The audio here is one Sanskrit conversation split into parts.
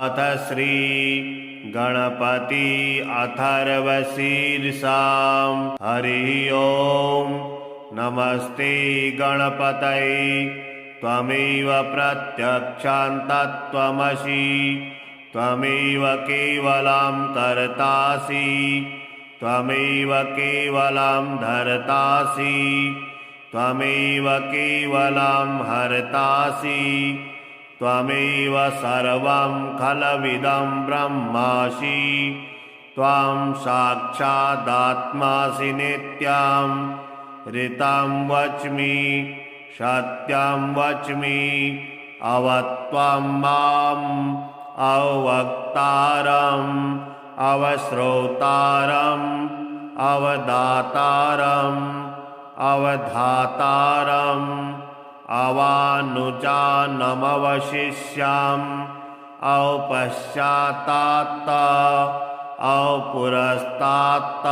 अथ श्री गणपति अथर्वशीर्षां हरि ओं। नमस्ते गणपतये त्वमेव प्रत्यक्षां तत्त्वमसि त्वमेव केवलं कर्तासि त्वमेव केवलं धर्तासि त्वमेव केवलं हर्तासि त्वमेव सर्वं खलविदं ब्रह्मासि त्वां साक्षादात्मासि नित्यं ऋतं वच्मि सत्यं वच्मि अवत्वं माम् अवक्तारम् अवश्रोतारम् अवदातारम् अवधातारम् अवानुजानमवशिष्याम् औपश्चात्तात् औपुरस्तात्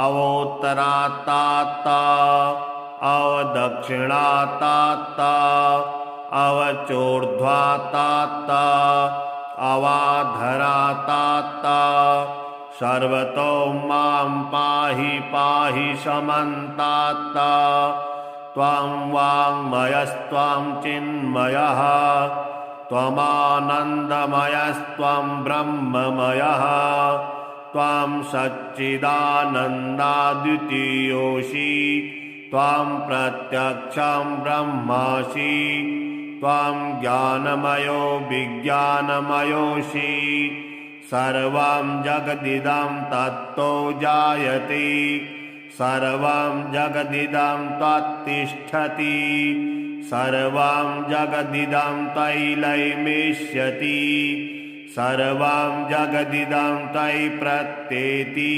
अवोत्तरात्तात् अवदक्षिणात्तात् अवचोर्ध्वात्तात् अवाधरात्तात् सर्वतो मां पाहि पाहि समन्तात् त्वं वाङ्मयस्त्वं चिन्मयः त्वमानन्दमयस्त्वं ब्रह्ममयः त्वं सच्चिदानन्दाद्वितीयोऽसि त्वं प्रत्यक्षं ब्रह्मासि त्वं ज्ञानमयो विज्ञानमयोऽसि सर्वं जगदिदं तत्तो जायते सर्वं जगदिदं त्वत्तिष्ठति सर्वं जगदिदं तैलैमेष्यति सर्वं जगदिदं तै प्रत्येति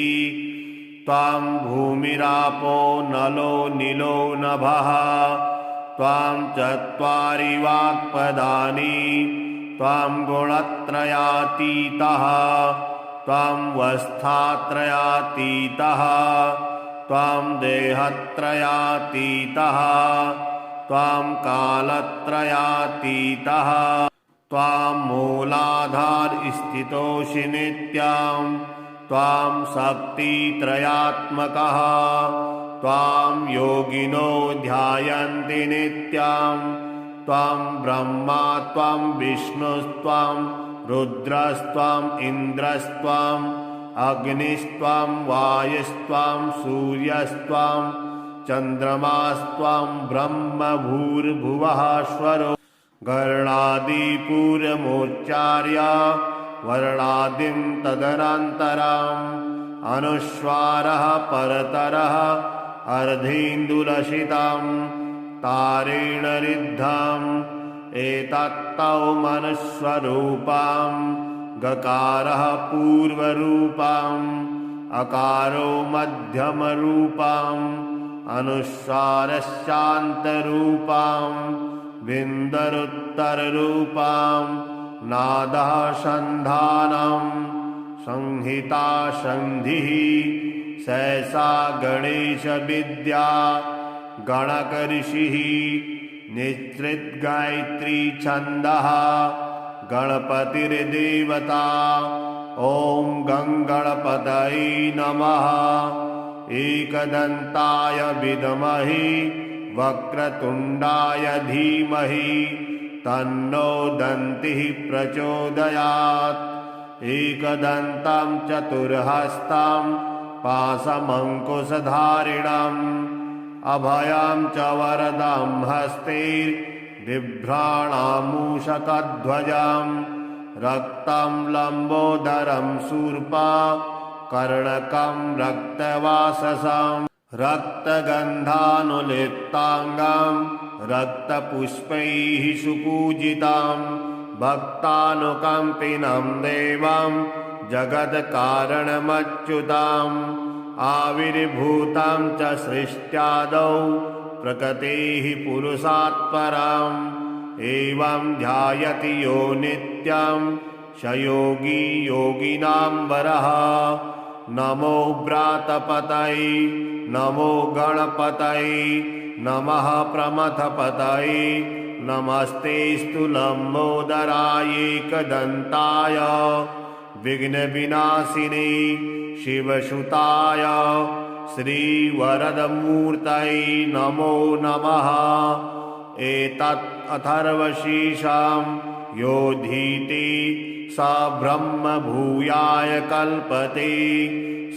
त्वं भूमिरापो नलो नीलो नभः त्वं चत्वारि वाक्पदानि त्वं गुणत्रयातीतः त्वं वस्थात्रयातीतः त्वं देहत्रयातीतः त्वं कालत्रयातीतः त्वं मूलाधारस्थितोऽसि नित्यं त्वं शक्तित्रयात्मकः त्वं योगिनो ध्यायन्ति नित्यं त्वं ब्रह्मा त्वं विष्णुस्त्वं रुद्रस्त्वं इन्द्रस्त्वं अग्निस्त्वं वायुस्त्वं सूर्यस्त्वं चन्द्रमास्त्वं ब्रह्म भूर्भुवः स्वरो गणादिपूर्वमुच्चार्य वर्णादिं तदनन्तरम् अनुस्वारः परतरः अर्धेन्दुलसितं तारेण ऋद्धम् एतत्तौ मनुस्वरूपम् गकारः पूर्वरूपम् अकारो मध्यमरूपम् अनुस्वारश्चान्तरूपम् बिन्दरुत्तररूपम् नादः सन्धानम् संहिता सन्धिः सहसा गणेशविद्या गणकऋषिः निश्चितगायत्री छन्दः गणपतिर्देवता ॐ गङ्गणपतये नमः एकदन्ताय विद्महे वक्रतुण्डाय धीमहि तन्नो दन्तिः प्रचोदयात् एकदन्तं चतुर्हस्तं पाशमङ्कुशधारिणम् अभयं च वरदं हस्तैर्बिभ्राणामूषकध्वजं रक्तं लम्बोदरं शूर्पा कर्णकं रक्तवाससं रक्तगन्धानुलिप्ताङ्गं रक्तपुष्पैः सुपूजितं भक्तानुकम्पिनं देवं जगत्कारणमच्युतम् आविर्भूतं च सृष्ट्यादौ प्रकृतेः पुरुषात् परम् एवं ध्यायति यो नित्यं स योगी योगिनां वरः नमो व्रातपतये नमो गणपतये नमः प्रमथपतये नमस्तेऽस्तु लम्बोदराय एकदन्ताय विघ्नविनाशिने शिवसुताय श्रीवरदमूर्तये नमो नमः। एतत् अथर्वशीर्षं योधीते स ब्रह्म भूयाय कल्पते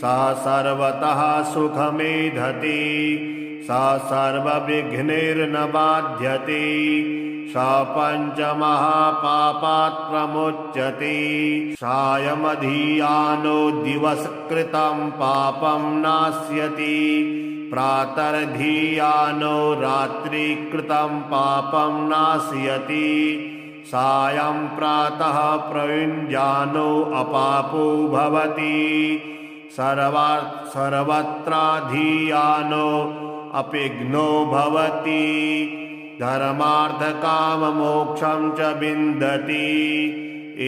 स सर्वतः सुखमेधते स सर्वविघ्नैर्न बाध्यते स पञ्चमहापापात् प्रमुच्यते सायमधियानो दिवसकृतं पापं नास्यति प्रातर्धियानो रात्रिकृतं पापं नास्यति सायं प्रातः प्रयुञ्जानो अपापो भवति सर्वत्राधियानो अपिघ्नो भवति धर्मार्थकाममोक्षं च विन्दति।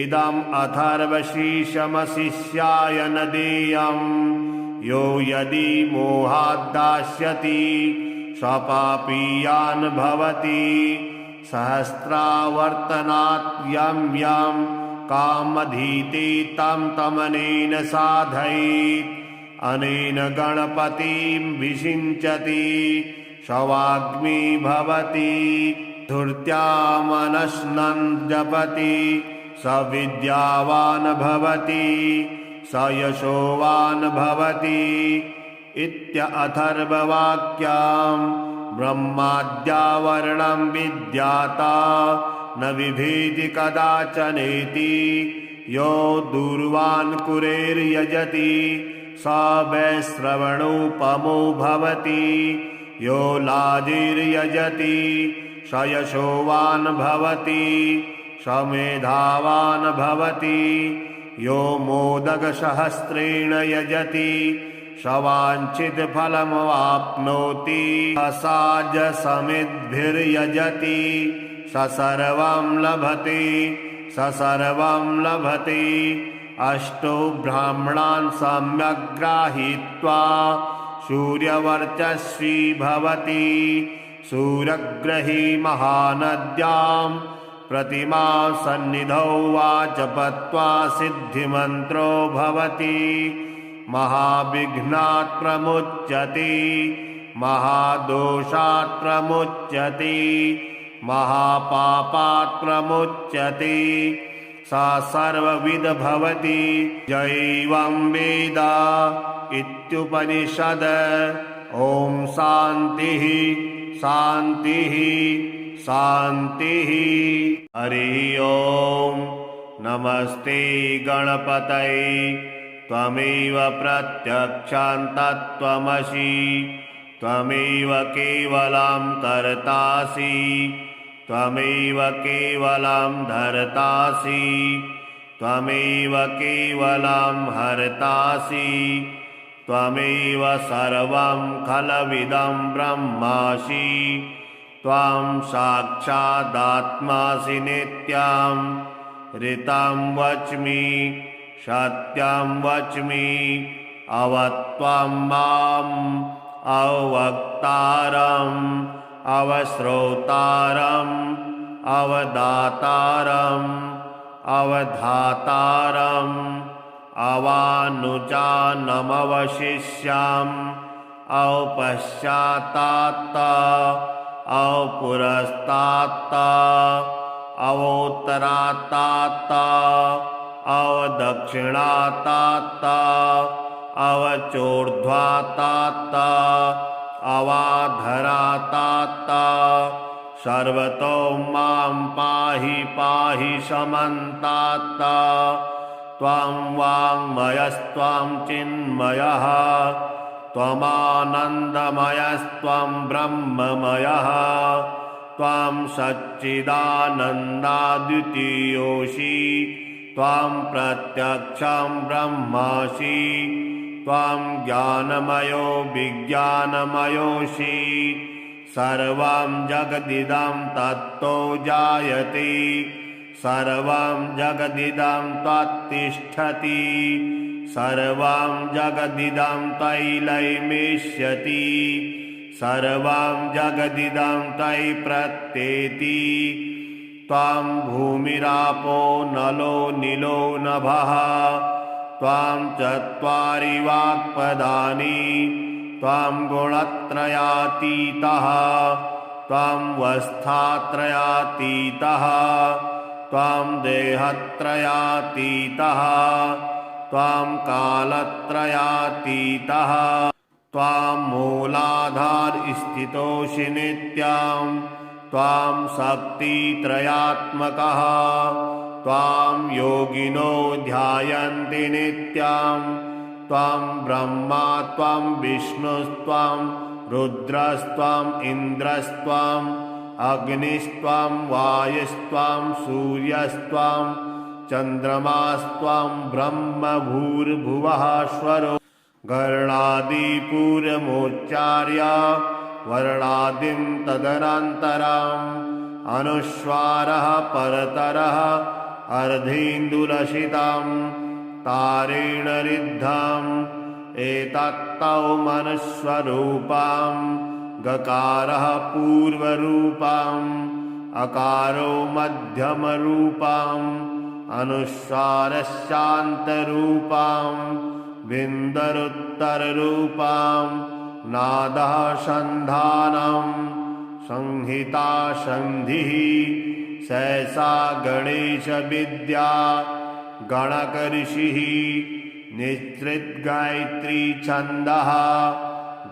इदम् अथर्वशीर्षमशिष्याय न देयम् यो यदि मोहाद्दास्यति स्वपापीयान् भवति सहस्रावर्तनात् यं यं कामधीते तं तमनेन साधयेत् अनेन गणपतिं विषिञ्चति शवाग्नि भवति धूर्त्या मनश्नन् जपति स विद्यावान् भवति स यशोवान् भवति इत्यथर्ववाक्यम् ब्रह्माद्यावरणं विद्याता न विभेति कदाचनेति यो दूर्वान् कुरेर्यजति स वैश्रवणोपमो भवति यो लाजिर्यजति स यशोवान् भवति स मेधावान् भवति यो मोदकसहस्रेण यजति स वाञ्छितफलमवाप्नोति साजसमिद्भिर्यजति स सर्वं लभते स सर्वं लभते। अष्टो ब्राह्मणान् सम्यक् गृहीत्वा सूर्यवर्चस्वी भवति सूर्यग्रही महानद्यां प्रतिमा सन्निधौ वाचपत्वा सिद्धिमन्त्रो भवति महाविघ्नात् प्रमुच्यते महादोषात् प्रमुच्यते महापापात् प्रमुच्यते सा सर्वविद भवति जैवं वेद इत्युपनिषद। ॐ शान्तिः शान्तिः शान्तिः। हरि ओं नमस्ते गणपतये त्वमेव प्रत्यक्षं तत्त्वमसि त्वमेव केवलं कर्तासि त्वमेव केवलं धर्तासि त्वमेव केवलं हर्तासि त्वमेव सर्वं खलविदं ब्रह्मासि त्वं साक्षादात्मासि नित्यं ऋतं वच्मि सत्यं वच्मि अवत्वं माम् अवक्तारम् अवश्रोतारम् अवदातारम् अवधातारम् अवानुजानमवशिष्याम् औपश्चात्तात् औपुरस्तात् अवोत्तरात्तात् अवदक्षिणात्तात् अवचोर्ध्वात्तात् अवाधरात्तात् सर्वतो मां पाहि पाहि समन्तात् त्वं वाङ्मयस्त्वं चिन्मयः त्वमानन्दमयस्त्वं ब्रह्ममयः त्वं सच्चिदानन्दाद्वितीयोऽसि त्वं प्रत्यक्षं ब्रह्मासि त्वं ज्ञानमयो विज्ञानमयोऽसि सर्वं जगदिदं तत्तो जायते सर्वं जगदिदं त्वत्तिष्ठति सर्वं जगदिदं तैलैमेष्यति सर्वं जगदिदं तयि प्रत्येति त्वां भूमिरापो नलो नीलो नभः त्वां चत्वारि वाक्पदानि त्वां गुणत्रयातीतः त्वां वस्थात्रयातीतः त्वां देहत्रयातीतः त्वां कालत्रयातीतः त्वां मूलाधारस्थितोऽसि नित्यं त्वां शक्तित्रयात्मकः त्वां योगिनो ध्यायन्ति नित्यं त्वां ब्रह्मा त्वां विष्णुस्त्वां रुद्रस्त्वां इन्द्रस्त्वां अग्निस्त्वां वायुस्त्वां सूर्यस्त्वां चन्द्रमास्त्वां ब्रह्म भूर्भुवः स्वरो गर्णादिपूर्वमुच्चार्य वर्णादिं तदनन्तरम् अनुस्वारः परतरः अर्धेन्दुलसितं तारेण रिद्धम् एतत्तौ मनुष्वरूपं गकारः पूर्वरूपम् अकारो मध्यमरूपम् अनुस्वारस्यान्तरूपम् बिन्दरुत्तररूपम् नादः सन्धानम् संहिता सन्धिः सहसा गणेशविद्या गणकऋषिः निःसृतगायत्री छन्दः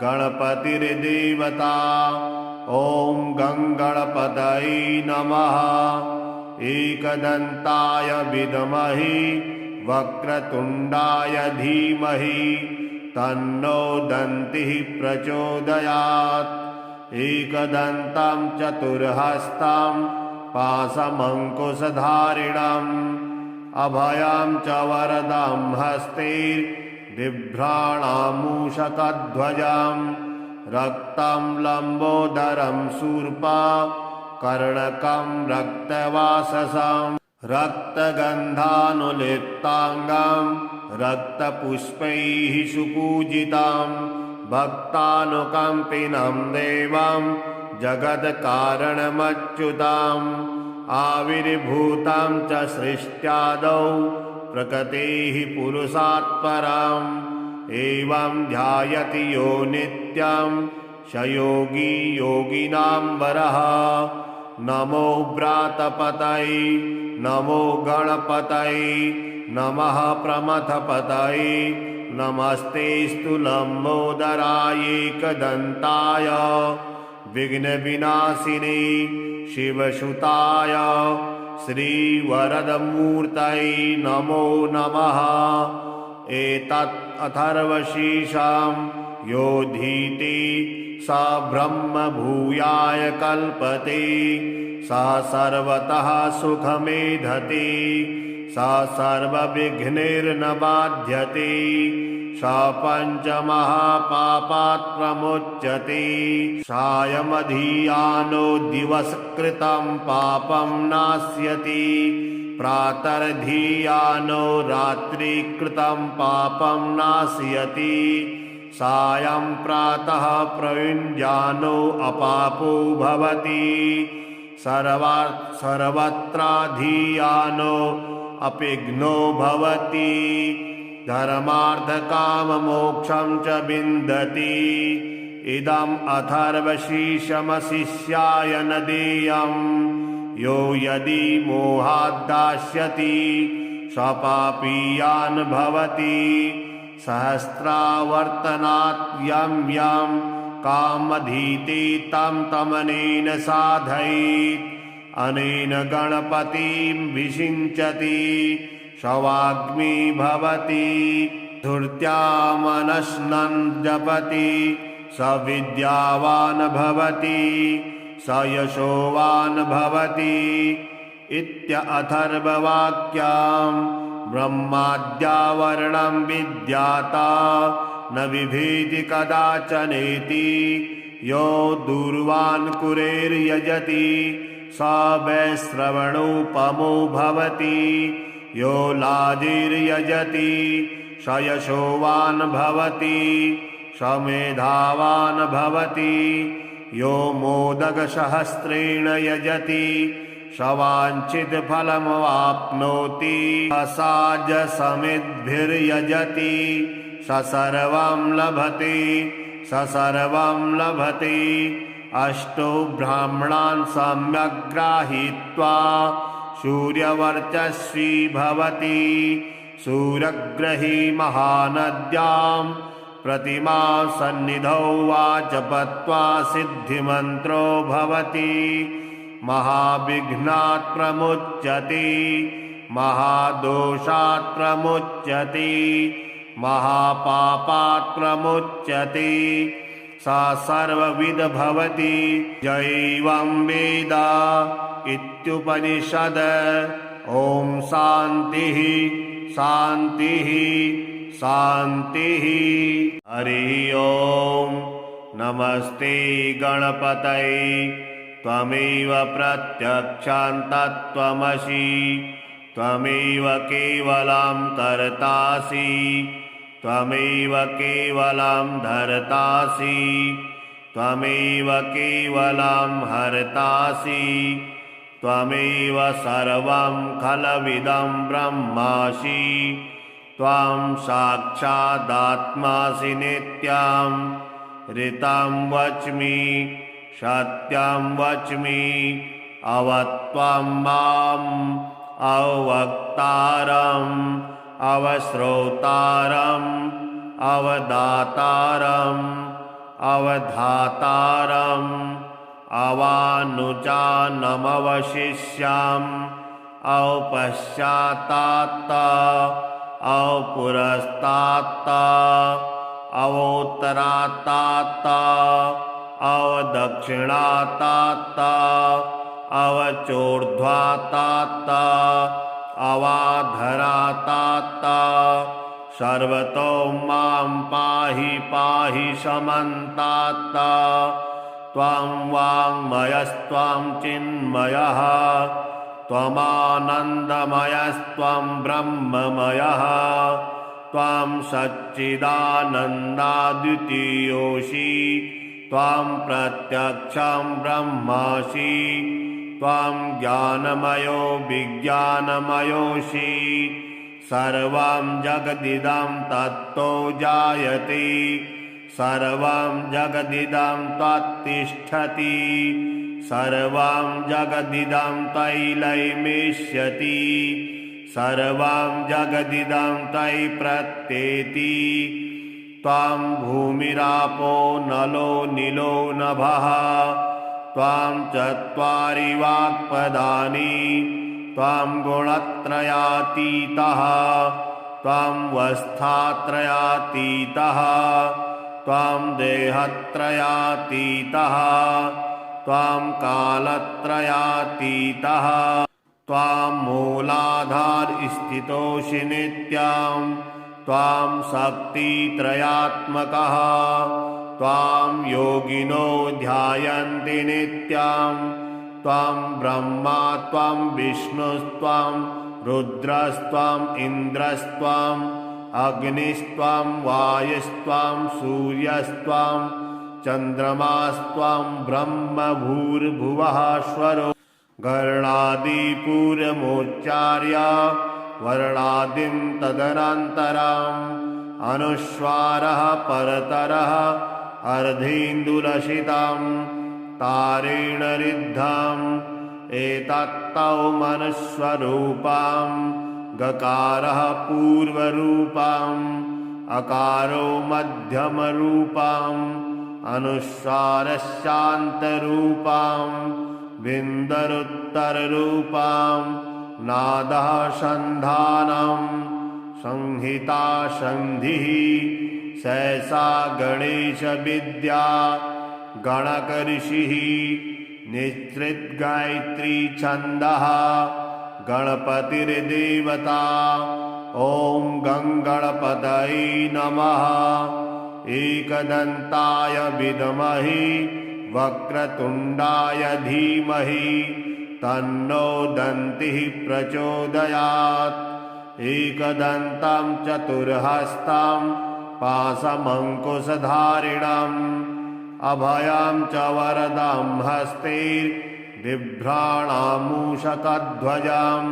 गणपतिर्देवता ॐ गङ्गणपतये नमः एकदन्ताय विद्महे वक्रतुण्डाय धीमहि तन्नो दन्तिः प्रचोदयात् एकदन्तं चतुर्हस्तं पाशमङ्कुशधारिणम् अभयं च वरदं हस्तैर्बिभ्राणामूषकध्वजं रक्तं लम्बोदरं शूर्पा कर्णकं रक्तवाससं रक्तगन्धानुलिप्ताङ्गं रक्तपुष्पैः सुपूजितं भक्तानुकम्पिनं देवं जगत्कारणमच्युतम् आविर्भूतं च सृष्ट्यादौ प्रकृतेः पुरुषात् परम् एवं ध्यायति यो नित्यं स योगी योगिनां वरः नमो व्रातपतये नमो गणपतये नमः प्रमथपतये नमस्तेऽस्तु लम्बोदराय एकदन्ताय विघ्नविनाशिने शिवसुताय श्रीवरदमूर्तये नमो नमः एतत् अथर्वशीर्षं योधीते स ब्रह्म भूयाय कल्पते स सर्वतः सुखमेधते स सर्वविघ्नैर्न बाध्यते स पञ्चमहापापात् प्रमुच्यते सायमधियानो दिवसकृतं पापं नाश्यति प्रातर्धियानो रात्रिकृतं पापं नाशयति सायं प्रातः प्रयुञ्जानो अपापो भवति सर्वत्राधियानो अपिघ्नो भवति धर्मार्थकाममोक्षं च विन्दति इदम् अथर्वशीर्षमशिष्याय न देयम् यो यदि मोहाद्दास्यति स पापीयान् भवति सहस्रावर्तनात् यं यं कामधीते तं तमनेन साधयेत् अनेन गणपतिं विषिञ्चति सवाग्मी भवति धूर्त्या मनस्नन् जपति स विद्यावान् भवति स यशोवान् भवति इत्यथर्ववाक्यम् ब्रह्माद्यावरणं विद्याता न बिभेति कदाचनेति यो दूर्वान् कुरेर्यजति स वैश्रवणोपमो भवति यो लाजिर्यजति स यशोवान् भवति स समेधावान् भवति। यो मोदकसहस्रेण यजति स वाञ्छितफलमवाप्नोति। असाज्यसमिद्भिर्यजति स सर्वं लभते, स सर्वं लभते। अष्टो ब्राह्मणान् सम्यक् गृहीत्वा सूर्यवर्चस्वी भवति। सूर्यग्रही महानद्यां प्रतिमा सन्निधौ वाचपत्वा सिद्धिमन्त्रो भवति। महाविघ्नात् प्रमुच्यते, महादोषात् प्रमुच्यते, महापापात् प्रमुच्यते। सा सर्वविद भवति। जैवं वेद इत्युपनिषद। ॐ शान्तिः शान्तिः शान्तिः। हरि ओम्। नमस्ते गणपतये। त्वमेव प्रत्यक्षान् तत्त्वमसि। त्वमेव केवलं कर्तासि, त्वमेव केवलं धर्तासि, त्वमेव केवलं हर्तासि। त्वमेव सर्वं खलविदं ब्रह्मासि। त्वं साक्षादात्मासि नित्यं। ऋतं वच्मि सत्यं वच्मि। अवत्वं माम् अवक्तारम् अवश्रोतारम् अवदातारम् अवधातारम् अवानुजानमवशिष्याम् औपश्चात्तात् औपुरस्तात् अवोत्तरात्तात् अवदक्षिणात्तात् अवचोर्ध्वात्तात् अवाधरात्तात्। सर्वतो मां पाहि पाहि समन्तात्। त्वं वाङ्मयस्त्वं चिन्मयः, त्वमानन्दमयस्त्वं ब्रह्ममयः। त्वं सच्चिदानन्दाद्वितीयोऽसि। त्वं प्रत्यक्षं ब्रह्मासि। त्वं ज्ञानमयो विज्ञानमयोऽसि। सर्वं जगदिदं तत्तो जायते, सर्वं जगदिदं त्वत्तिष्ठति। सर्वं जगदिदं तैलैमेष्यति। सर्वं जगदिदं तै प्रत्येति। त्वं भूमिरापो नलो नीलो नभः। त्वं चत्वारि वाक्पदानि। त्वं गुणत्रयातीतः। त्वं वस्थात्रयातीतः। त्वं देहत्रयातीतः। त्वं कालत्रयातीतः। त्वं मूलाधारस्थितोऽसि नित्यं। त्वं शक्तित्रयात्मकः। त्वां योगिनो ध्यायन्ति नित्यं। त्वं ब्रह्मा त्वं विष्णुस्त्वं रुद्रस्त्वं इन्द्रस्त्वं अग्निस्त्वं वायुस्त्वं सूर्यस्त्वं चन्द्रमास्त्वं ब्रह्म भूर्भुवः स्वरो। गणादिपूर्वमुच्चार्य वर्णादिं तदनन्तरम् अनुस्वारः परतरः अर्धेन्दुलसितं तारेण ऋद्धम्। एतत्तौ मनुस्वरूपं गकारः पूर्वरूपम् अकारो मध्यमरूपम् अनुस्वारस्यान्तरूपम् विन्दरुत्तररूपम् नादः सन्धानम् संहिता सन्धिः। सहसा गणेशविद्या गणकऋषिः निःसृतगायत्री छन्दः गणपतिर्देवता। ॐ गङ्गणपतये नमः। एकदन्ताय विद्महे वक्रतुण्डाय धीमहि तन्नो दन्तिः प्रचोदयात्। एकदन्तं चतुर्हस्तं पाशमङ्कुशधारिणम् अभयां च वरदां हस्तैर्बिभ्राणामूषकध्वजां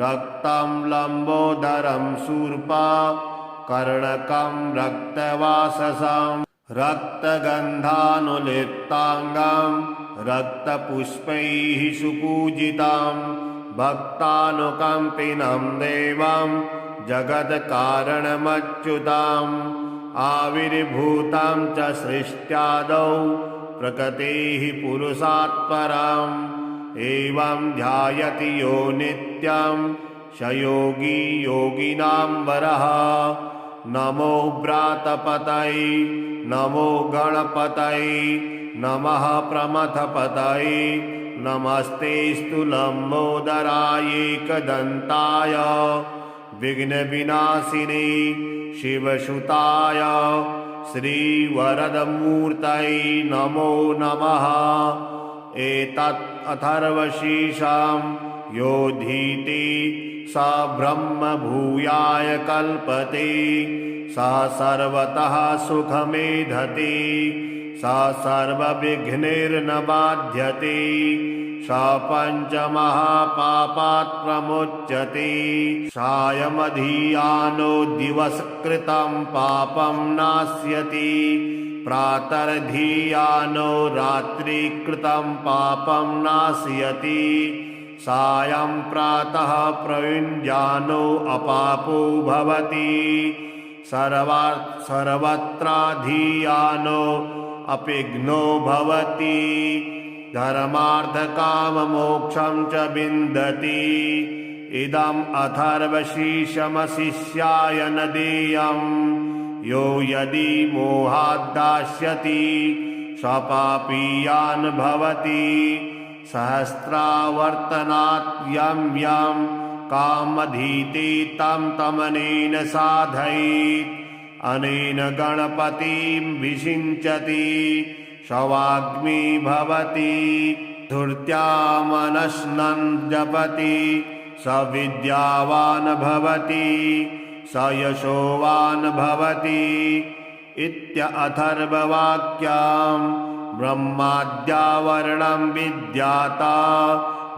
रक्तं लम्बोदरं शूर्पा कर्णकं रक्तवाससां रक्तगन्धानुलिप्ताङ्गां रक्तपुष्पैः सुपूजितां भक्तानुकम्पिनं देवां जगत्कारणमच्युताम् आविर्भूतां च सृष्ट्यादौ प्रकृतेः पुरुषात् पराम् एवं ध्यायति यो नित्यं स योगी योगिनां वरः नमो व्रातपतये नमो गणपतये नमः प्रमथपतये नमस्तेऽस्तु लम्बोदराय एकदन्ताय विघ्नविनाशिने शिवसुताय श्रीवरदमूर्तये नमो नमः एतत् अथर्वशीर्षं योधीति स ब्रह्म भूयाय कल्पते स सर्वतः सुखमेधते स सर्वविघ्नैर्न बाध्यते स पञ्चमहापापात् प्रमुच्यते सायमधियानो दिवसकृतं पापं नाश्यति प्रातर्धियानो रात्रिकृतं पापं नाशयति सायं प्रातः प्रयुञ्जानो अपापो भवति सर्वत्राधियानो अपिघ्नो भवति धर्मार्थकाममोक्षं च विन्दति इदम् अथर्वशीर्षमशिष्याय न देयम् यो यदि मोहाद्दास्यति स पापीयान् भवति सहस्रावर्तनात् यं यं कामधीते तं तमनेन साधयेत् अनेन गणपतिं विषिञ्चति सवाग्मी भवति धूर्त्या मनस्नन् जपति स विद्यावान् भवति स यशोवान् भवति इत्यथर्ववाक्यं ब्रह्माद्यावरणं विद्याता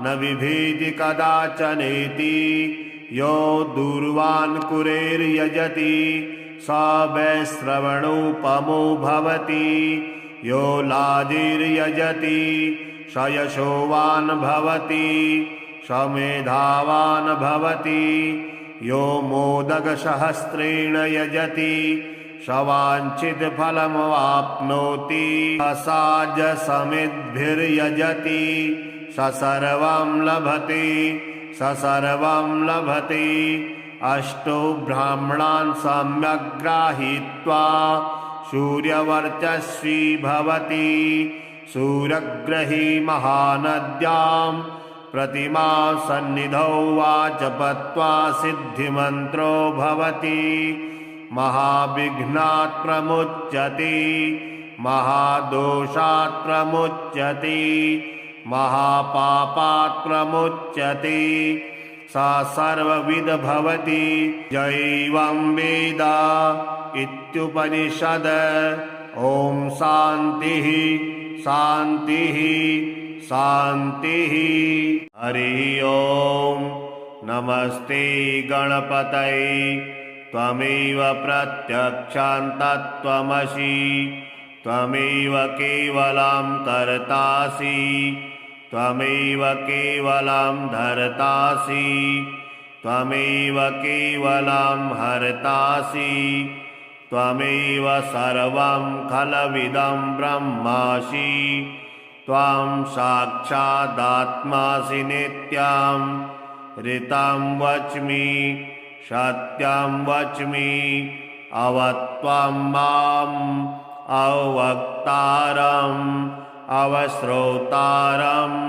न बिभेति कदाचनेति यो दूर्वान् कुरेर्यजति स वैश्रवणोपमो भवति यो लाजिर्यजति स यशोवान् भवति स मेधावान् भवति यो मोदकसहस्रेण यजति स वाञ्छितफलमवाप्नोति असाजसमिद्भिर्यजति स सर्वं लभते स सर्वं लभते अष्टो ब्राह्मणान् सम्यक् गृहीत्वा सूर्यवर्चस्वी भवति सूर्यग्रही महानद्यां प्रतिमा सन्निधौ वा जपत्वा सिद्धिमन्त्रो भवति महाविघ्नात् प्रमुच्यते महादोषात् प्रमुच्यते महापापात् प्रमुच्यते सा सर्वविद भवति जैवं वेद इत्युपनिषद ॐ शान्तिः शान्तिः शान्तिः हरि ओम नमस्ते गणपतये त्वमेव प्रत्यक्षां तत्त्वमसि त्वमेव केवलं कर्तासि त्वमेव केवलं धर्तासि त्वमेव केवलं हर्तासि त्वमेव सर्वं खलविदं ब्रह्मासि त्वां साक्षादात्मासि नित्यं ऋतं वच्मि सत्यं वच्मि अवत्वं माम् अवक्तारम् अवश्रोतारम्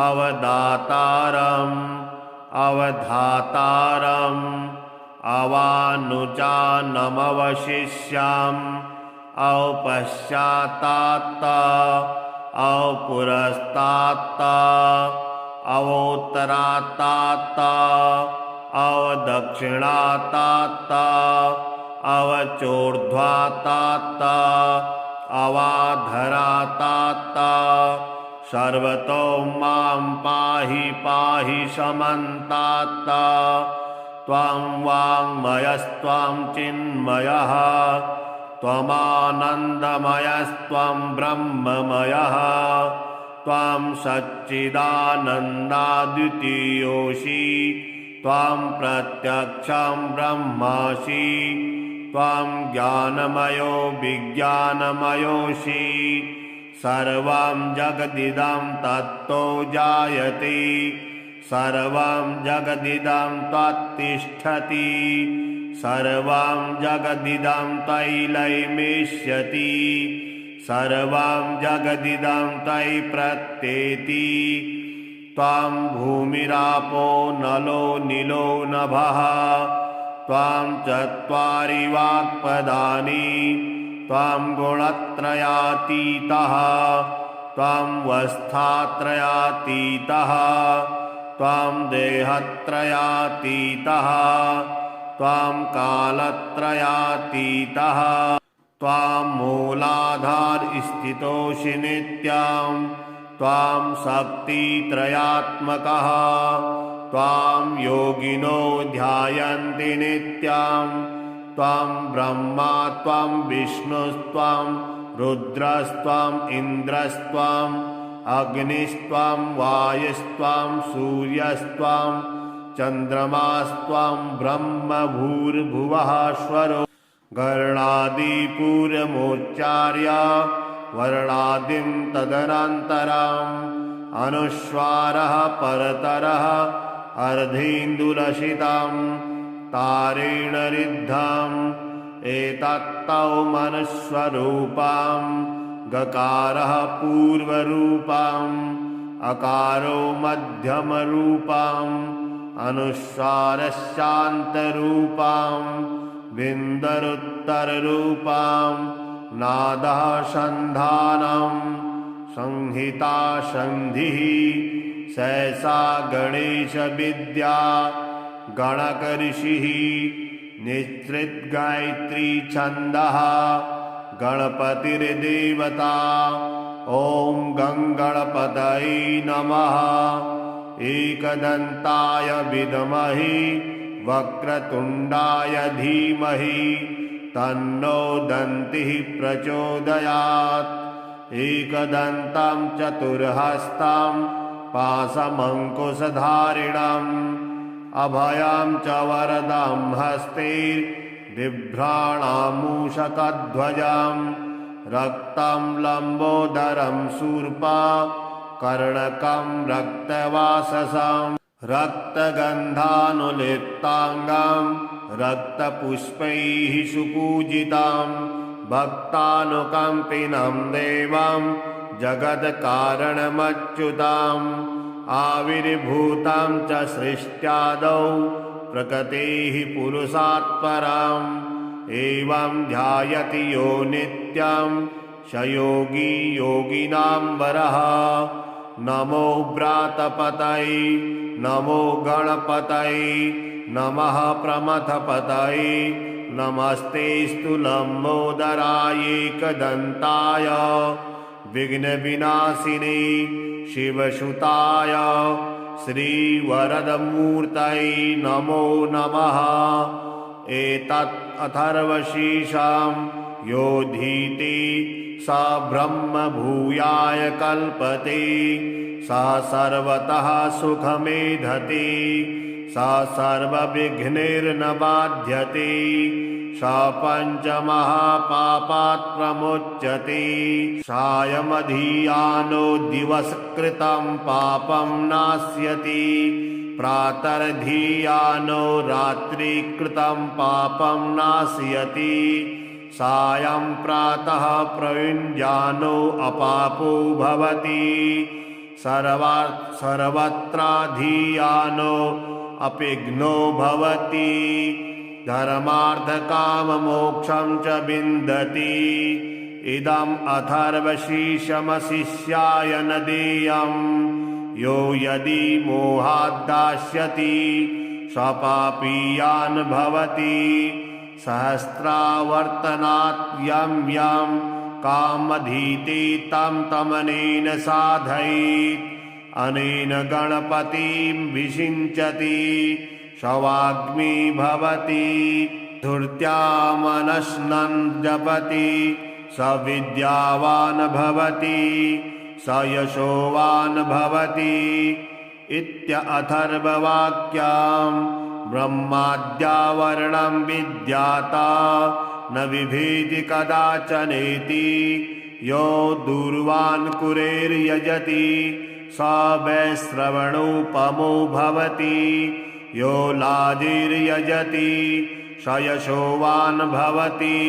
अवदातारम् अवधातारम् अवानुजानमवशिष्याम् औपश्चात्तात् औपुरस्तात् अवोत्तरात्तात् अवदक्षिणात्तात् अवचोर्ध्वातात्त अवाधरातात्त सर्वतो मां पाहि पाहि समन्तात्त त्वां वाङ्मयस्त्वां चिन्मयः त्वमानन्दमयस्त्वं ब्रह्ममयः त्वां सच्चिदानन्दाद्वितीयोऽसि त्वां प्रत्यक्षं ब्रह्मासि त्वां ज्ञानमयो विज्ञानमयोऽसि सर्वं जगदिदं तत्तो जायते सर्वं जगदिदं त्वत्तिष्ठति सर्वं जगदिदं तैलैमेष्यति सर्वं जगदिदं तै प्रत्येति त्वां भूमिरापो नलो नीलो नभः त्वां चत्वारि वाक्पदानि त्वां गुणत्रयातीतः त्वां वस्थात्रयातीतः त्वां देहत्रयातीतः त्वां कालत्रयातीतः त्वां मूलाधारस्थितोऽसि नित्यं त्वां शक्तित्रयात्मकः त्वां योगिनो ध्यायन्ति नित्यं त्वां ब्रह्मा त्वां विष्णुस्त्वां रुद्रस्त्वाम् इन्द्रस्त्वाम् अग्निस्त्वां वायुस्त्वां सूर्यस्त्वां चन्द्रमास्त्वां ब्रह्म भूर्भुवः स्वरो गणादिपूर्वमुच्चार्य वर्णादिं तदनन्तरम् अनुस्वारः परतरः अर्धेन्दुलसितं तारेण रिद्धम् एतत्तौ मनुस्वरूपं गकारः पूर्वरूपम् अकारो मध्यमरूपम् अनुस्वारस्यान्तरूपम् बिन्दरुत्तररूपम् नादः सन्धानम् संहिता सन्धिः सहसा गणेशविद्या गणकऋषिः निश्चित गायत्री छन्दः गणपतिर्देवता ॐ गङ्गणपतये नमः एकदन्ताय विद्महे वक्रतुण्डाय धीमहि तन्नो दन्तिः प्रचोदयात् एकदन्तं चतुर्हस्तं पाशमङ्कुशधारिणम् अभयं च वरदं हस्तैर्बिभ्राणामूषकध्वजं रक्तं लम्बोदरं शूर्पा कर्णकं रक्तवाससं रक्तगन्धानुलिप्ताङ्गं रक्तपुष्पैः सुपूजितं भक्तानुकम्पिनं देवं जगत्कारणमच्युतम् आविर्भूतं च सृष्ट्यादौ प्रकृतेः पुरुषात् परम् एवं ध्यायति यो नित्यं स योगी योगिनां वरः नमो व्रातपतये नमो गणपतये नमः प्रमथपतये नमस्तेऽस्तु लम्बोदराय एकदन्ताय विघ्नविनाशिने शिवसुताय श्रीवरदमूर्तये नमो नमः एतत् अथर्वशीर्षं योधीते स ब्रह्म भूयाय कल्पते स सर्वतः सुखमेधते स सर्वविघ्नैर्न बाध्यते स पञ्चमहापापात् प्रमुच्यते सायमधियानो दिवसकृतं पापं नाश्यति प्रातर्धियानो रात्रिकृतं पापं नाशयति सायं प्रातः प्रयुञ्जानो अपापो भवति सर्वत्राधियानो अपिघ्नो भवति धर्मार्थकाममोक्षं च विन्दति इदम् अथर्वशीर्षमशिष्याय न देयम् यो यदि मोहाद्दास्यति स पापीयान् भवति सहस्रावर्तनात् यं यं कामधीते तं तमनेन साधयेत् अनेन गणपतिं विषिञ्चति शवाग्मी भवति धूर्त्या मनश्नन् जपति स विद्यावान् भवति स यशोवान् भवति इत्यथर्ववाक्याम् ब्रह्माद्यावरणं विद्याता न विभेति कदाचनेति यो दूर्वान् कुरेर्यजति स वैश्रवणोपमो भवति यो लाजिर्यजति स यशोवान् भवति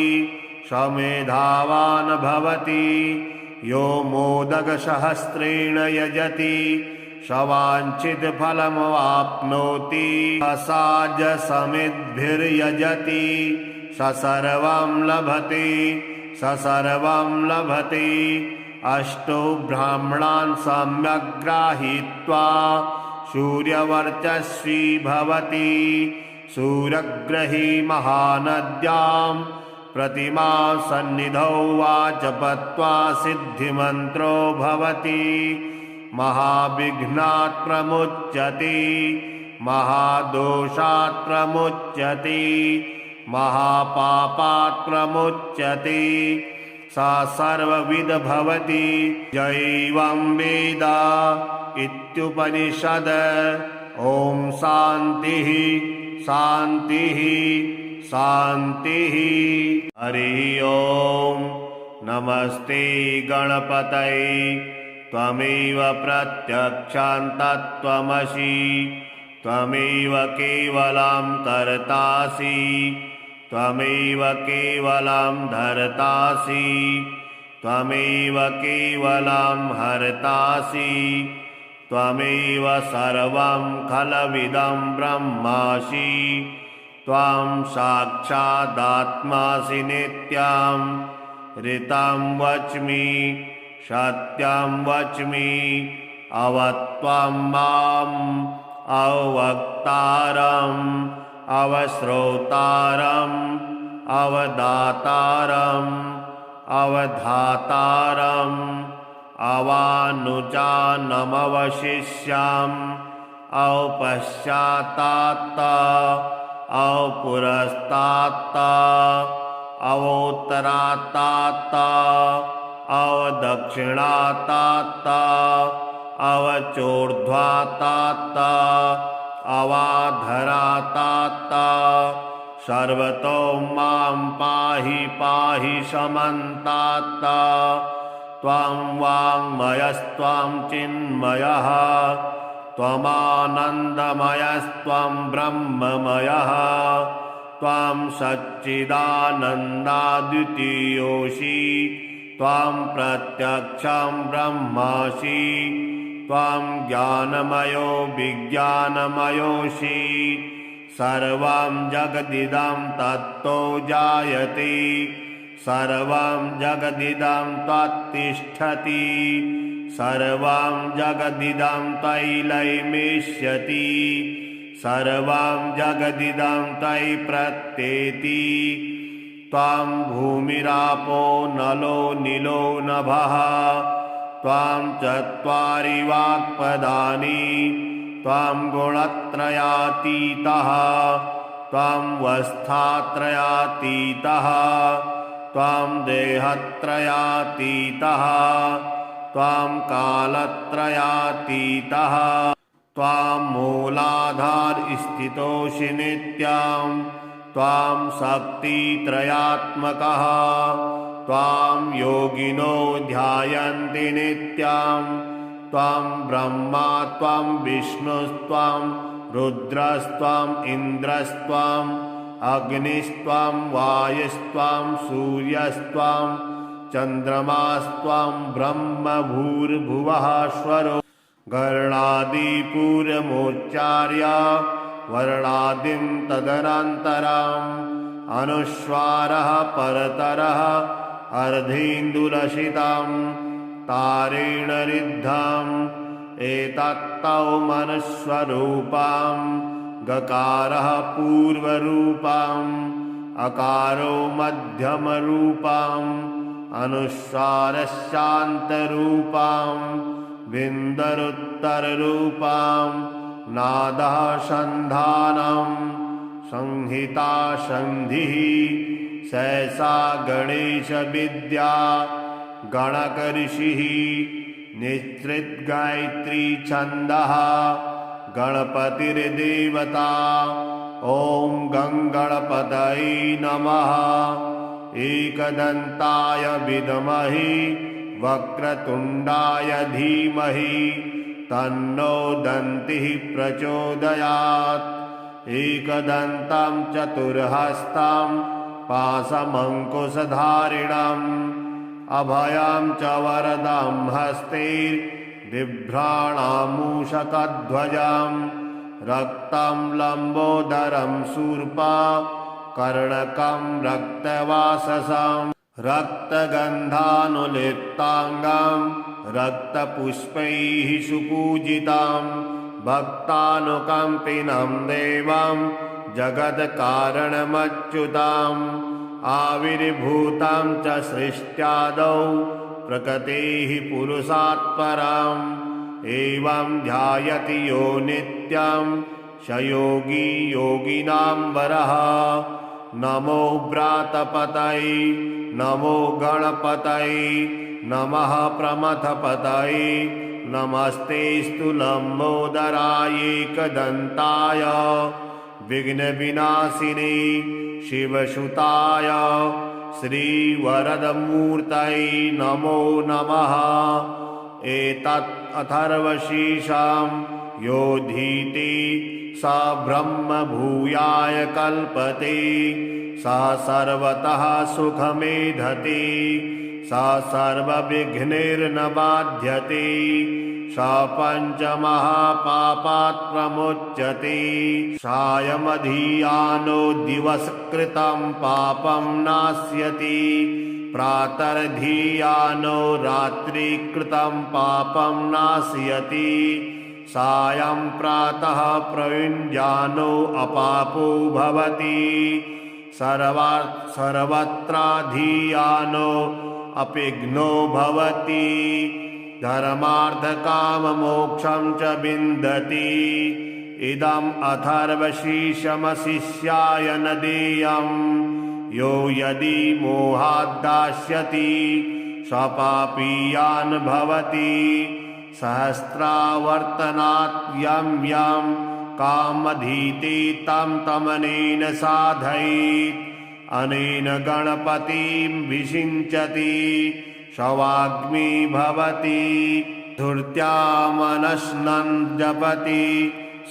स मेधावान् भवति यो मोदकसहस्रेण यजति स वाञ्छितफलमवाप्नोति साजसमिद्भिर्यजति स सर्वं लभते स सर्वं लभते अष्टो ब्राह्मणान् सम्यक् गृहीत्वा सूर्यवर्चस्वी भवति सूर्यग्रही महानद्यां प्रतिमा सन्निधौ वाचपत्वा सिद्धिमन्त्रो भवति महाविघ्नात् प्रमुच्यते महादोषात् प्रमुच्यते महापापात् प्रमुच्यते सा सर्वविद भवति जैवं वेद इत्युपनिषद ॐ शान्तिः शान्तिः शान्तिः हरि ओं नमस्ते गणपतये त्वमेव प्रत्यक्षान्तत्वमसि त्वमेव केवलं कर्तासि त्वमेव केवलं धर्तासि त्वमेव केवलं हर्तासि त्वमेव सर्वं खलविदं ब्रह्मासि त्वां साक्षादात्मासि नित्यं ऋतं वच्मि सत्यं वच्मि अवत्वं माम् अवक्तारम् अवश्रोतारम् अवदातारम् अवधातारम् अवानुजानमवशिष्याम् औपश्चात्तात् औपुरस्तात् अवोत्तरात्तात् अवदक्षिणात्तात् अवचोर्ध्वात्तात् अवाधरात्तात् सर्वतो मां पाहि पाहि समन्तात् त्वं वाङ्मयस्त्वं चिन्मयः त्वमानन्दमयस्त्वं ब्रह्ममयः त्वं सच्चिदानन्दाद्वितीयोऽसि त्वं प्रत्यक्षं ब्रह्मासि त्वं ज्ञानमयो विज्ञानमयोऽसि सर्वं जगदिदं तत्तो जायते सर्वं जगदिदं त्वत्तिष्ठति सर्वं जगदिदं त्वयैलयमिष्यति सर्वं जगदिदं त्वयि प्रत्येति त्वं भूमिरापो नलो नीलो नभः त्वं चत्वारि वाक्पदानि त्वं गुणत्रयातीतः त्वं वस्थात्रयातीतः त्वं देहत्रयातीतः त्वं कालत्रयातीतः त्वं मूलाधारस्थितोऽसि नित्यं त्वं शक्तित्रयात्मकः त्वां योगिनो ध्यायन्ति नित्यं त्वं ब्रह्मा त्वं विष्णुस्त्वं रुद्रस्त्वं इन्द्रस्त्वं अग्निस्त्वं वायुस्त्वं सूर्यस्त्वं चन्द्रमास्त्वं ब्रह्म भूर्भुवः स्वरो गणादिपूर्वमुच्चार्य वर्णादिं तदनन्तरम् अनुस्वारः परतरः अर्धेन्दुलसितं तारेण ऋद्धम् एतत्तौ मनुस्वरूपं गकारः पूर्वरूपं अकारो मध्यमरूपाम् अनुस्वारस्यान्तरूपाम् विन्दरुत्तररूपाम् नादः सन्धानम् संहिता सन्धिः सहसा गणेशविद्या गणकऋषिः निःसृतगायत्री छन्दः गणपतिर्देवता ॐ गङ्गणपतये नमः। एकदन्ताय विद्महे वक्रतुण्डाय धीमहि तन्नो दन्तिः प्रचोदयात्। एकदन्तं चतुर्हस्तं पाशमङ्कुशधारिणम् अभयं च वरदं हस्ते बिभ्राणामूषकध्वजं रक्तं लम्बोदरं शूर्पा कर्णकं रक्तवाससं रक्तगन्धानुलिप्ताङ्गं रक्तपुष्पैः सुपूजितं भक्तानुकम्पिनं देवं जगत्कारणमच्युतम् आविर्भूतं च सृष्ट्यादौ प्रकृतेः पुरुषात् परम् एवं ध्यायति यो नित्यं स योगी योगिनां वरः। नमो व्रातपतये नमो गणपतये नमः प्रमथपतये नमस्तेऽस्तु लम्बोदराय एकदन्ताय विघ्नविनाशिने शिवसुताय श्रीवरदमूर्तये नमो नमः। एतत् अथर्वशीर्षं योधीते स ब्रह्मभूयाय कल्पते स सर्वतः सुखमेधते स सर्वविघ्नैर्न बाध्यते स पञ्चमहापापात् प्रमुच्यते सायमधियानो दिवसकृतं पापं नाश्यति प्रातर्धियानो रात्रिकृतं पापं नाशयति सायं प्रातः प्रयुञ्जानो अपापो भवति सर्वत्राधियानो अपिघ्नो भवति धर्मार्थकाममोक्षं च विन्दति। इदम् अथर्वशीर्षमशिष्याय न देयम् यो यदि मोहाद्दास्यति स पापीयान् भवति सहस्रावर्तनात् यं यं कामधीते तं तमनेन साधयेत् अनेन गणपतिं विषिञ्चति सवाग्मी भवति धूर्त्या मनस्नन् जपति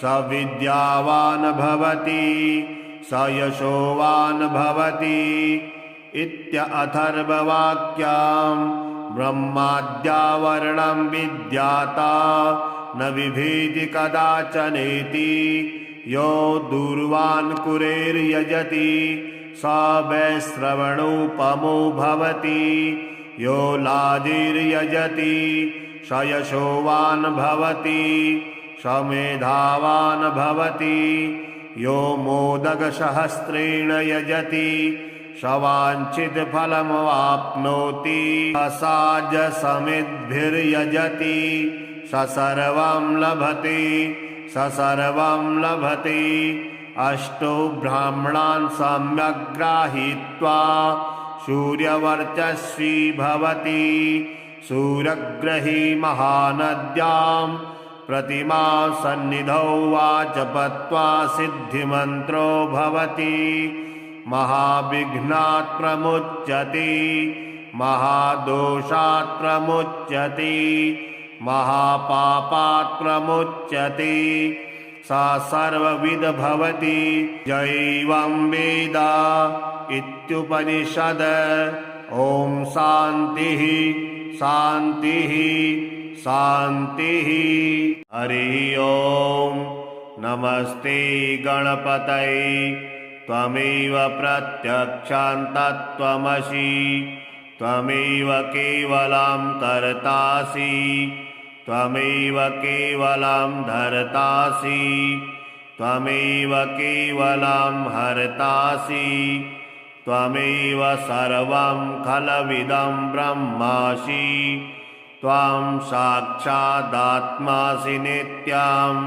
स विद्यावान् भवति स यशोवान् भवति इत्यथर्ववाक्यं ब्रह्माद्यावरणं विद्याता न बिभेति कदाचनेति यो दूर्वान् कुरेर्यजति स वैश्रवणोपमो भवति यो लाजिर्यजति स यशोवान् भवति स मेधावान् भवति यो मोदकसहस्रेण यजति स वाञ्छितफलमवाप्नोति असाजसमिद्भिर्यजति स सर्वं लभते अष्टो ब्राह्मणान् सम्यक् गृहीत्वा सूर्यवर्चस्वी भवति सूर्यग्रही महानद्यां प्रतिमा सन्निधौ वा जपत्वा सिद्धिमन्त्रो भवति महाविघ्नात् प्रमुच्यते महादोषात् प्रमुच्यते महापापात् प्रमुच्यते सा सर्वविद भवति जैवं वेद इत्युपनिषद। ॐ शान्तिः शान्तिः शान्तिः। हरि ओम नमस्ते गणपतये त्वमेव प्रत्यक्षं तत्त्वमसि त्वमेव केवलं कर्तासि त्वमेव केवलं धर्तासि त्वमेव केवलं हर्तासि त्वमेव सर्वं खलविदं ब्रह्मासि त्वां साक्षादात्मासि नित्यं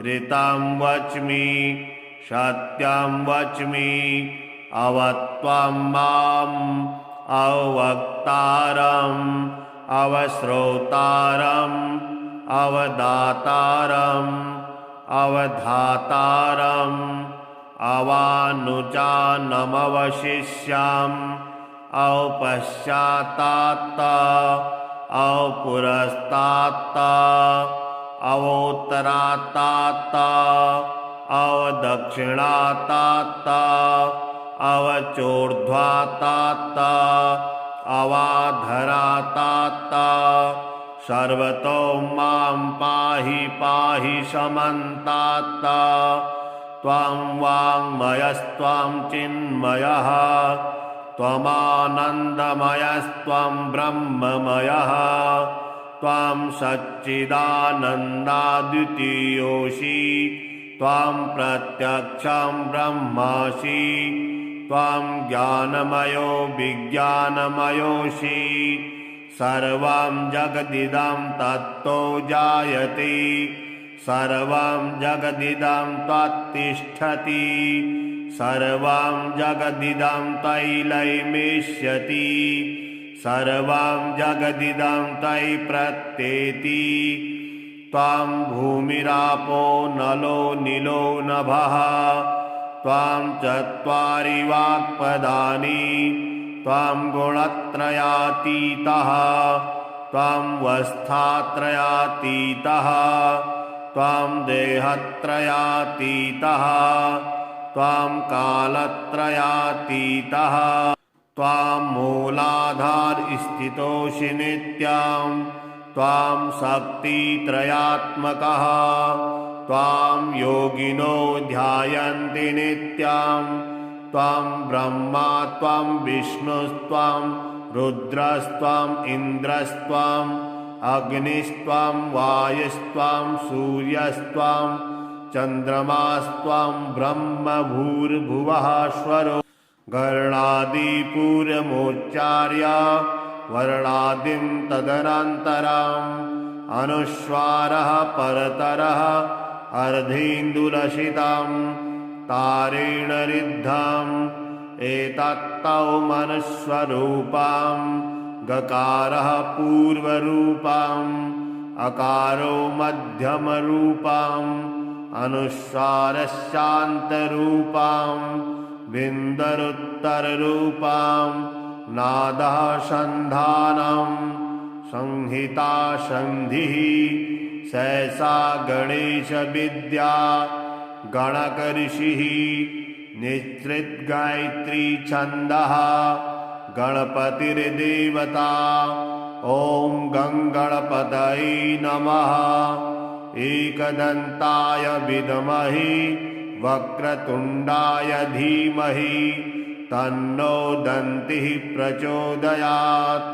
ऋतं वच्मि सत्यं वच्मि अवत्वं माम् अवक्तारम् अवश्रोतारम् अवदातारम् अवधातारम् अवानुजानमवशिष्याम् औपश्चात्तात् औपुरस्तात् अवोत्तरात्तात् अवदक्षिणात्तात् अवचोर्ध्वात्तात् अवाधरात्तात् सर्वतो मां पाहि पाहि समन्तात् त्वं वाङ्मयस्त्वं चिन्मयः त्वमानन्दमयस्त्वं ब्रह्ममयः त्वं सच्चिदानन्दाद्वितीयोऽसि त्वं प्रत्यक्षं ब्रह्मासि त्वं ज्ञानमयो विज्ञानमयोऽसि सर्वं जगदिदं तत्तो जायते सर्वं जगदिदं त्वत्तिष्ठति सर्वं जगदिदं तैलैमेष्यति सर्वं जगदिदं तै प्रत्येति त्वं भूमिरापो नलो नीलो नभः त्वं चत्वारि वाक्पदानि त्वं गुणत्रयातीतः त्वं वस्थात्रयातीतः त्वं देहत्रयातीतः त्वं कालत्रयातीतः त्वं मूलाधारस्थितोऽसि नित्यं त्वं शक्तित्रयात्मकः त्वां योगिनो ध्यायन्ति नित्यं त्वं ब्रह्मा त्वं विष्णुस्त्वं रुद्रस्त्वं इन्द्रस्त्वं अग्निस्त्वं वायुस्त्वं सूर्यस्त्वं चन्द्रमास्त्वं ब्रह्म भूर्भुवः स्वरो गणादिपूर्वमुच्चार्य वर्णादिं तदनन्तरम् अनुस्वारः परतरः अर्धेन्दुलसितं तारेण ऋद्धम् एतत्तौ मनुस्वरूपं गकारः पूर्वरूपम् अकारो मध्यमरूपम् अनुस्वारस्यान्तरूपम् बिन्दरुत्तररूपम् नादः सन्धानम् संहिता सन्धिः सहसा गणेशविद्या गणकऋषिः निश्चितगायत्री छन्दः गणपतिर्देवता ॐ गङ्गणपतये नमः एकदन्ताय विद्महे वक्रतुण्डाय धीमहि तन्नो दन्तिः प्रचोदयात्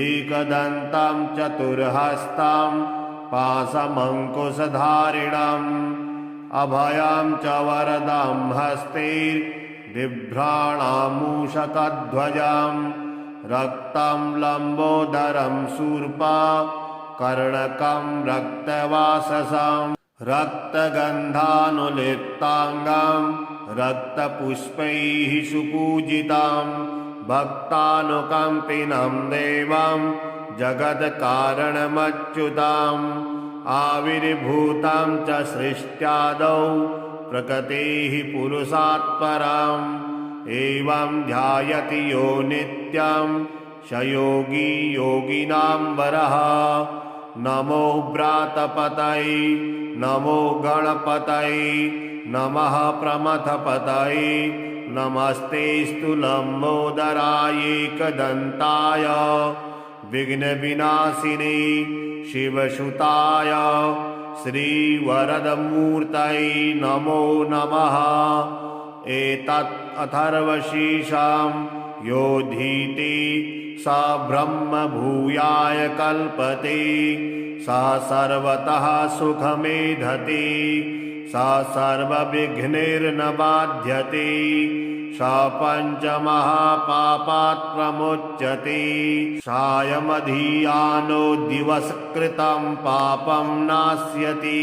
एकदन्तं चतुर्हस्तं पाशमङ्कुशधारिणम् अभयं च वरदं हस्ते बिभ्राणामूषकध्वजं रक्तं लम्बोदरं शूर्पा कर्णकं रक्तवाससं रक्तगन्धानुलिप्ताङ्गं रक्तपुष्पैः सुपूजितं भक्तानुकम्पिनं देवं जगत्कारणमच्युतम् आविर्भूतं च सृष्ट्यादौ प्रकृतेः पुरुषात् परम् एवं ध्यायति यो नित्यं स योगी योगिनां वरः नमो व्रातपतये नमो गणपतये नमः प्रमथपतये नमस्तेऽस्तु लम्बोदराय एकदन्ताय विघ्नविनाशिने शिवसुताय श्रीवरदमूर्तये नमो नमः एतत् अथर्वशीर्षं योधीते स ब्रह्म भूयाय कल्पते स सर्वतः सुखमेधते स सर्वविघ्नैर्न बाध्यते स स पञ्चमहापापात् प्रमुच्यते सायमधियानो दिवसकृतं पापं नास्यति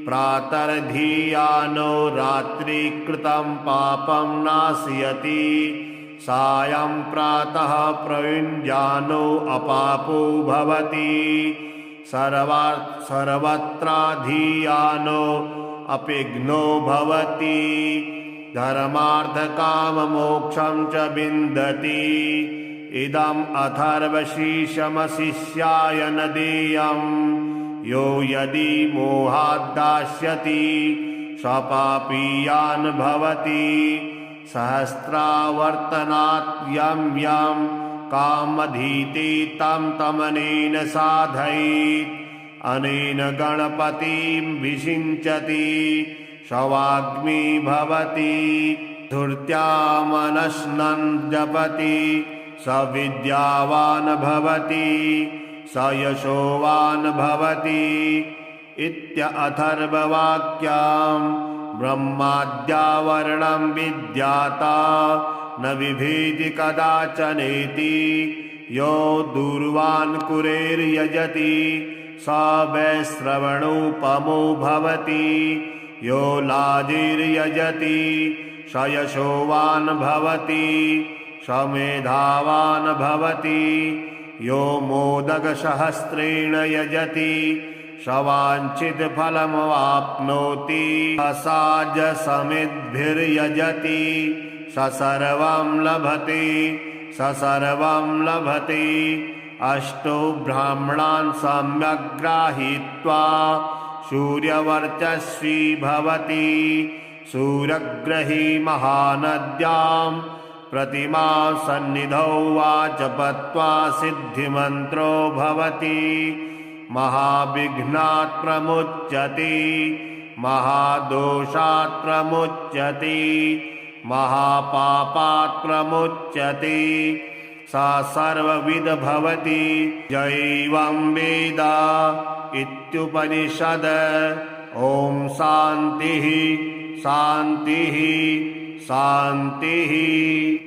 प्रातर्धियानो रात्रिकृतं पापं नास्यति सायं प्रातः प्रयुञ्जानो अपापो भवति सर्वत्राधियानो अपिघ्नो भवति धर्मार्थकाममोक्षं च विन्दति इदम् अथर्वशीर्षमशिष्याय न देयम् यो यदि मोहाद्दास्यति स पापीयान् भवति सहस्रावर्तनात् यं यं कामधीते तं तमनेन साधयेत् अनेन गणपतिं विषिञ्चति शवाग्नि भवति धूर्त्या मनश्नन् जपति स विद्यावान् भवति स यशोवान् भवति इत्यथर्ववाक्यम् ब्रह्माद्यावरणं विद्याता न बिभेति कदाचनेति यो दूर्वान् कुरेर्यजति स वैश्रवणोपमो भवति यो लाजिर्यजति स यशोवान् भवति स मेधावान् भवति यो मोदकसहस्रेण यजति स वाञ्छितफलमवाप्नोति असाजसमिद्भिर्यजति स सर्वं लभते अष्टो ब्राह्मणान् सम्यग् गृहीत्वा सूर्यवर्चस्वी भवति सूर्यग्रही महानद्यां प्रतिमा सन्निधौ वा जपत्वा सिद्धिमन्त्रो भवति महाविघ्नात् प्रमुच्यते महादोषात् प्रमुच्यते महापापात् प्रमुच्यते सा सर्वविद भवति जैवं वेद इत्युपनिषद। ॐ शान्तिः शान्तिः शान्तिः।